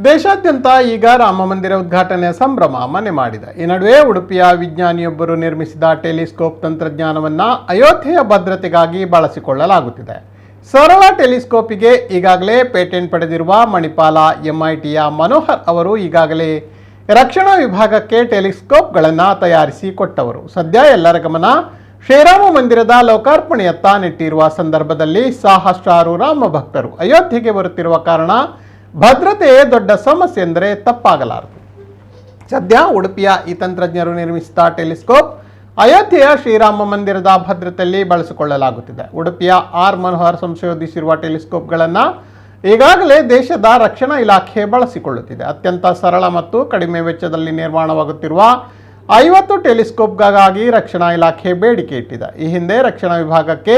ದೇಶಾದ್ಯಂತ ಈಗ ರಾಮ ಮಂದಿರ ಉದ್ಘಾಟನೆಯ ಸಂಭ್ರಮ ಮನೆ ಮಾಡಿದೆ. ಈ ನಡುವೆ ಉಡುಪಿಯ ವಿಜ್ಞಾನಿಯೊಬ್ಬರು ನಿರ್ಮಿಸಿದ ಟೆಲಿಸ್ಕೋಪ್ ತಂತ್ರಜ್ಞಾನವನ್ನು ಅಯೋಧ್ಯೆಯ ಭದ್ರತೆಗಾಗಿ ಬಳಸಿಕೊಳ್ಳಲಾಗುತ್ತಿದೆ. ಸರಳ ಟೆಲಿಸ್ಕೋಪಿಗೆ ಈಗಾಗಲೇ ಪೇಟೆಂಟ್ ಪಡೆದಿರುವ ಮಣಿಪಾಲ MITಯ ಮನೋಹರ್ ಅವರು ಈಗಾಗಲೇ ರಕ್ಷಣಾ ವಿಭಾಗಕ್ಕೆ ಟೆಲಿಸ್ಕೋಪ್ಗಳನ್ನು ತಯಾರಿಸಿ ಕೊಟ್ಟವರು. ಸದ್ಯ ಎಲ್ಲರ ಗಮನ ಶ್ರೀರಾಮ ಮಂದಿರದ ಲೋಕಾರ್ಪಣೆಯತ್ತ ನೆಟ್ಟಿರುವ ಸಂದರ್ಭದಲ್ಲಿ ಸಹಸ್ರಾರು ರಾಮ ಭಕ್ತರು ಅಯೋಧ್ಯೆಗೆ ಬರುತ್ತಿರುವ ಕಾರಣ ಭದ್ರತೆಯೇ ದೊಡ್ಡ ಸಮಸ್ಯೆ ಎಂದರೆ ತಪ್ಪಾಗಲಾರದು. ಸದ್ಯ ಉಡುಪಿಯ ಈ ತಂತ್ರಜ್ಞರು ನಿರ್ಮಿಸಿದ ಟೆಲಿಸ್ಕೋಪ್ ಅಯೋಧ್ಯೆಯ ಶ್ರೀರಾಮ ಮಂದಿರದ ಭದ್ರತೆಯಲ್ಲಿ ಬಳಸಿಕೊಳ್ಳಲಾಗುತ್ತಿದೆ. ಉಡುಪಿಯ ಮನೋಹರ್ ಸಂಶೋಧಿಸಿರುವ ಟೆಲಿಸ್ಕೋಪ್ಗಳನ್ನು ಈಗಾಗಲೇ ದೇಶದ ರಕ್ಷಣಾ ಇಲಾಖೆ ಬಳಸಿಕೊಳ್ಳುತ್ತಿದೆ. ಅತ್ಯಂತ ಸರಳ ಮತ್ತು ಕಡಿಮೆ ವೆಚ್ಚದಲ್ಲಿ ನಿರ್ಮಾಣವಾಗುತ್ತಿರುವ 50 ಟೆಲಿಸ್ಕೋಪ್ಗಾಗಿ ರಕ್ಷಣಾ ಇಲಾಖೆ ಬೇಡಿಕೆ ಇಟ್ಟಿದೆ. ಈ ಹಿಂದೆ ರಕ್ಷಣಾ ವಿಭಾಗಕ್ಕೆ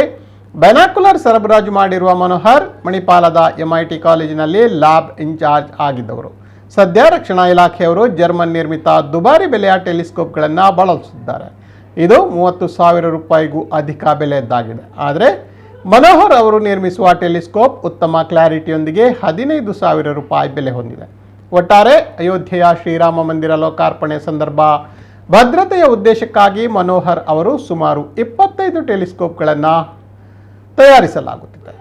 ಬೈನಾಕ್ಯುಲರ್ ಸರಬರಾಜು ಮಾಡಿರುವ ಮನೋಹರ್ ಮಣಿಪಾಲದ MIT ಕಾಲೇಜಿನಲ್ಲಿ ಲ್ಯಾಬ್ ಇನ್ಚಾರ್ಜ್ ಆಗಿದ್ದವರು. ಸದ್ಯ ರಕ್ಷಣಾ ಇಲಾಖೆಯವರು ಜರ್ಮನ್ ನಿರ್ಮಿತ ದುಬಾರಿ ಬೆಲೆಯ ಟೆಲಿಸ್ಕೋಪ್ಗಳನ್ನು ಬಳಸುತ್ತಿದ್ದಾರೆ. ಇದು 30,000 ರೂಪಾಯಿಗೂ ಅಧಿಕ ಬೆಲೆಯದ್ದಾಗಿದೆ. ಆದರೆ ಮನೋಹರ್ ಅವರು ನಿರ್ಮಿಸುವ ಟೆಲಿಸ್ಕೋಪ್ ಉತ್ತಮ ಕ್ಲಾರಿಟಿಯೊಂದಿಗೆ 15,000 ರೂಪಾಯಿ ಬೆಲೆ ಹೊಂದಿದೆ. ಒಟ್ಟಾರೆ ಅಯೋಧ್ಯೆಯ ಶ್ರೀರಾಮ ಮಂದಿರ ಲೋಕಾರ್ಪಣೆ ಸಂದರ್ಭ ಭದ್ರತೆಯ ಉದ್ದೇಶಕ್ಕಾಗಿ ಮನೋಹರ್ ಅವರು ಸುಮಾರು 25 ಟೆಲಿಸ್ಕೋಪ್ಗಳನ್ನು ತಯಾರಿಸಲಾಗುತ್ತಿದೆ.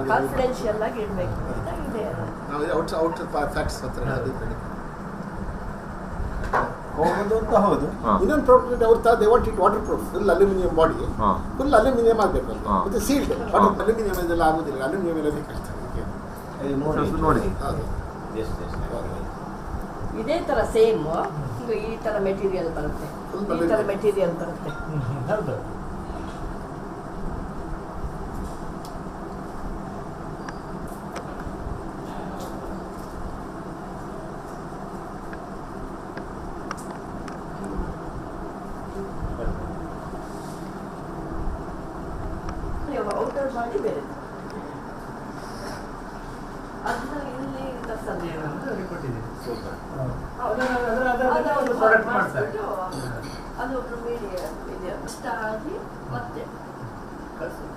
ಕಾನ್ಫಿಡೆನ್ಷಿಯಲ್ ಆಗಿ ಇಡಬೇಕು ಅಂತ ಇದೆ. ನಾವು ಔಟ್ ಫ್ಯಾಕ್ಟ್ಸ್ ಹತ್ರ ಹೋಗೋದು ಅಂತ ಹೌದು. ಇನ್ನೊಂದು ಪ್ರಾಬ್ಲಮ್ ಅವ್ರು they want it water proof, full aluminium body, full aluminium ಆಗಬೇಕು ಅಂತ. ಮತ್ತೆ ಸೀಲ್ಡ್ ಅಲ್ಯೂಮಿನಿಯಂ ಇದೆಲ್ಲ ಆಗೋದಿಲ್ಲ, ಅಲ್ಯೂಮಿನಿಯಂ ಎಲ್ಲ ಬೇಕಾಗ್ತದೆ. ನೋಡಿ ಇದೇ ತರ ಸೇಮ್ ಈ ತರ ಮೆಟೀರಿಯಲ್ ಬರುತ್ತೆ, ಈ ತರ ಮೆಟೀರಿಯಲ್ ಬರುತ್ತೆ. ಹೌದು. ಔಟರ್ ಬಾಡಿ ಬೇರೆ, ಅದನ್ನ ಇಲ್ಲಿ ಅದು ಮೀಡಿಯಂ ಇದೆ ಇಷ್ಟ ಆಗಿ ಮತ್ತೆ ಕಳಿಸೋದು.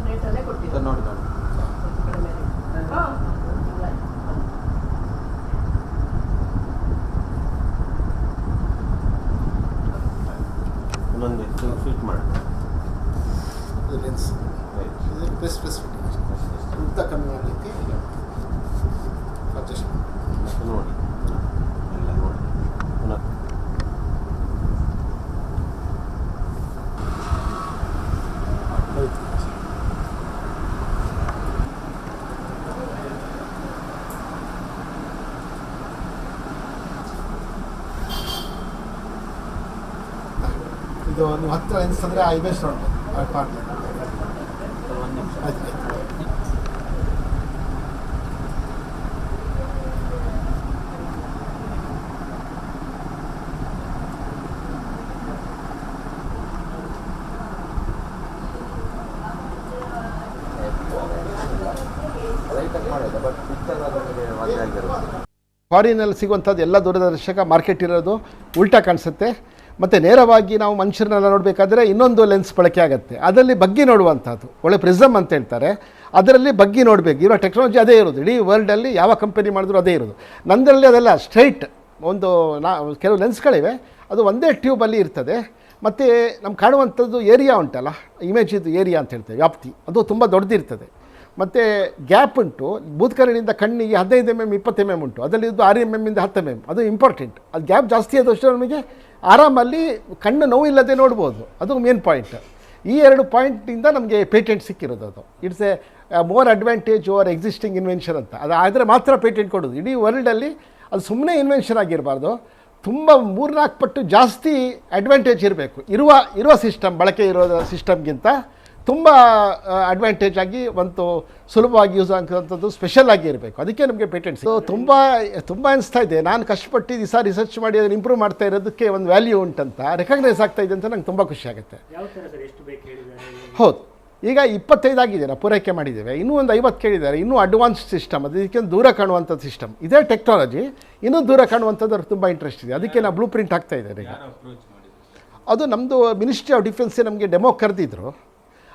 ರೇಟಲ್ಲೇ ಕೊಟ್ಟಿದ್ದು ನೋಡಿ ಇನ್ನೊಂದು ಫಿಟ್ ಮಾಡಿ ಲೆನ್ಸ್ ಪ್ರೆಸ್ ಉದ್ದ ಕಮ್ಮಿ ಮಾಡಲಿಕ್ಕೆ ಅಡ್ಜಸ್ಟ್ ನೋಡಿ ಎಲ್ಲ ನೋಡಿ ಇದು ನೀವು ಹತ್ತಿರ ಎನಿಸ್ತಂದರೆ ಐಬೇಸ್ ಉಂಟು ಪಾರ್ಟ್. ಆಯ್ತು ಫಾರಿನಲ್ಲಿ ಸಿಗುವಂಥದ್ದು ಎಲ್ಲ ದೂರದರ್ಶಕ ಮಾರ್ಕೆಟ್ ಇರೋದು ಉಲ್ಟಾ ಕಾಣಿಸುತ್ತೆ. ಮತ್ತು ನೇರವಾಗಿ ನಾವು ಮನುಷ್ಯರನ್ನೆಲ್ಲ ನೋಡಬೇಕಾದ್ರೆ ಇನ್ನೊಂದು ಲೆನ್ಸ್ ಬಳಕೆ ಆಗುತ್ತೆ. ಅದರಲ್ಲಿ ಬಗ್ಗಿ ನೋಡುವಂಥದ್ದು ಒಳ್ಳೆ ಪ್ರಿಸಮ್ ಅಂತ ಹೇಳ್ತಾರೆ, ಅದರಲ್ಲಿ ಬಗ್ಗಿ ನೋಡಬೇಕು. ಇರೋ ಟೆಕ್ನಾಲಜಿ ಅದೇ ಇರೋದು, ಇಡೀ ವರ್ಲ್ಡಲ್ಲಿ ಯಾವ ಕಂಪನಿ ಮಾಡಿದ್ರು ಅದೇ ಇರೋದು. ನಂದರಲ್ಲಿ ಅದೆಲ್ಲ ಸ್ಟ್ರೈಟ್ ಒಂದು ಕೆಲವು ಲೆನ್ಸ್ಗಳಿವೆ, ಅದು ಒಂದೇ ಟ್ಯೂಬಲ್ಲಿ ಇರ್ತದೆ. ಮತ್ತು ನಮ್ಗೆ ಕಾಣುವಂಥದ್ದು ಏರಿಯಾ ಉಂಟಲ್ಲ, ಇಮೇಜಿದ್ದು ಏರಿಯಾ ಅಂತ ಹೇಳ್ತೇವೆ, ವ್ಯಾಪ್ತಿ, ಅದು ತುಂಬ ದೊಡ್ಡದಿರ್ತದೆ. ಮತ್ತು ಗ್ಯಾಪ್ ಉಂಟು. ಬೂತ್ಕರಣಿಯಿಂದ ಕಣ್ಣಿಗೆ 15 mm 20 mm ಉಂಟು, ಅದರಲ್ಲಿ ಇದು 6 mm ಇಂದ 10 mm. ಅದು ಇಂಪಾರ್ಟೆಂಟ್. ಅದು ಗ್ಯಾಪ್ ಜಾಸ್ತಿ ಆದಷ್ಟು ನಮಗೆ ಆರಾಮಲ್ಲಿ ಕಣ್ಣು ನೋವಿಲ್ಲದೆ ನೋಡ್ಬೋದು. ಅದು ಮೇನ್ ಪಾಯಿಂಟ್. ಈ 2 ಪಾಯಿಂಟಿಂದ ನಮಗೆ ಪೇಟೆಂಟ್ ಸಿಕ್ಕಿರೋದು. ಅದು it's A more advantage over existing invention ಅಂತ. ಅದು ಆದರೆ ಮಾತ್ರ ಪೇಟೆಂಟ್ ಕೊಡೋದು. ಇಡೀ ವರ್ಲ್ಡಲ್ಲಿ ಅದು ಸುಮ್ಮನೆ ಇನ್ವೆನ್ಷನ್ ಆಗಿರಬಾರ್ದು, ತುಂಬ 3-4 ಪಟ್ಟು ಜಾಸ್ತಿ ಅಡ್ವಾಂಟೇಜ್ ಇರಬೇಕು. ಇರುವ ಸಿಸ್ಟಮ್, ಬಳಕೆ ಇರೋ ಸಿಸ್ಟಮ್ಗಿಂತ ತುಂಬ ಅಡ್ವಾಂಟೇಜ್ ಆಗಿ ಒಂದು ಸುಲಭವಾಗಿ ಯೂಸ್ ಆಗುವಂಥದ್ದು ಸ್ಪೆಷಲ್ ಆಗಿ ಇರಬೇಕು. ಅದಕ್ಕೆ ನಮಗೆ ಪೇಟೆಂಟ್ಸ್ ತುಂಬ ಅನಿಸ್ತಾ ಇದೆ. ನಾನು ಕಷ್ಟಪಟ್ಟು ದಿವಸ ರಿಸರ್ಚ್ ಮಾಡಿ ಅದನ್ನು ಇಂಪ್ರೂವ್ ಮಾಡ್ತಾ ಇರೋದಕ್ಕೆ ಒಂದು ವ್ಯಾಲ್ಯೂ ಉಂಟಂತ ರೆಕಗ್ನೈಸ್ ಆಗ್ತಾ ಇದೆ ಅಂತ ನಂಗೆ ತುಂಬ ಖುಷಿ ಆಗುತ್ತೆ. ಹೌದು, ಈಗ 25 ಆಗಿದೆ, ನಾವು ಪೂರೈಕೆ ಮಾಡಿದ್ದೇವೆ. ಇನ್ನೂ ಒಂದು 50 ಕೇಳಿದ್ದಾರೆ. ಇನ್ನೂ ಅಡ್ವಾನ್ಸ್ ಸಿಸ್ಟಮ್, ಅದಕ್ಕೆ ದೂರ ಕಾಣುವಂಥ ಸಿಸ್ಟಮ್. ಇದೇ ಟೆಕ್ನಾಲಜಿ ಇನ್ನೂ ದೂರ ಕಾಣುವಂಥದ್ದು ಅವ್ರಿಗೆ ತುಂಬ ಇಂಟ್ರೆಸ್ಟ್ ಇದೆ. ಅದಕ್ಕೆ ನಾವು ಬ್ಲೂ ಪ್ರಿಂಟ್ ಆಗ್ತಾ ಇದ್ದಾರೆ. ಈಗ ಅದು ನಮ್ಮದು ಮಿನಿಸ್ಟ್ರಿ ಆಫ್ ಡಿಫೆನ್ಸೇ ನಮಗೆ ಡೆಮೋ ಕರೆದಿದ್ರು.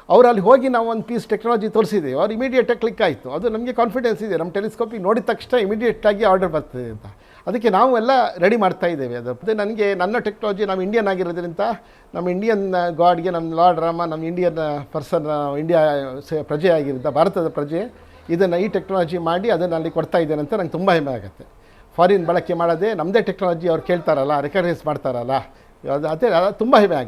ಅವ್ರು ಅಲ್ಲಿ ಹೋಗಿ ನಾವು ಒಂದು ಪೀಸ್ ಟೆಕ್ನಾಲಜಿ ತೋರಿಸಿದ್ದೀವಿ. ಅವ್ರು ಇಮಿಡಿಯೇಟಾಗಿ ಕ್ಲಿಕ್ ಆಯಿತು. ಅದು ನಮಗೆ ಕಾನ್ಫಿಡೆನ್ಸ್ ಇದೆ, ನಮ್ಮ ಟೆಲಿಸ್ಕೋಪಿಗೆ ನೋಡಿದ ತಕ್ಷಣ ಇಮಿಡಿಯೇಟಾಗಿ ಆರ್ಡರ್ ಬರ್ತದೆ ಅಂತ. ಅದಕ್ಕೆ ನಾವು ಎಲ್ಲ ರೆಡಿ ಮಾಡ್ತಾ ಇದ್ದೇವೆ. ಅದು ಮತ್ತು ನನಗೆ ನನ್ನ ಟೆಕ್ನಾಲಜಿ, ನಾವು ಇಂಡಿಯನ್ ಆಗಿರೋದ್ರಿಂದ ನಮ್ಮ ಇಂಡಿಯನ್ ಗಾಡ್ಗೆ, ನಮ್ಮ ಲಾರ್ಡ್ ರಾಮ, ನಮ್ಮ ಇಂಡಿಯನ್ ಪರ್ಸನ್, ಇಂಡಿಯಾ ಪ್ರಜೆ ಆಗಿರೋದ ಭಾರತದ ಪ್ರಜೆ, ಇದನ್ನು ಈ ಟೆಕ್ನಾಲಜಿ ಮಾಡಿ ಅದನ್ನು ಅಲ್ಲಿ ಕೊಡ್ತಾ ಇದ್ದೇನೆ ಅಂತ ನಂಗೆ ತುಂಬ ಹೆಮ್ಮೆ ಆಗುತ್ತೆ. ಫಾರಿನ್ ಬಳಕೆ ಮಾಡೋದೇ ನಮ್ಮದೇ ಟೆಕ್ನಾಲಜಿ ಅವ್ರು ಕೇಳ್ತಾರಲ್ಲ, ರೆಕಗ್ನೈಸ್ ಮಾಡ್ತಾರಲ್ಲ, ಅದೇ ತುಂಬ ಹೆಮ್ಮೆ ಆಗಿದೆ.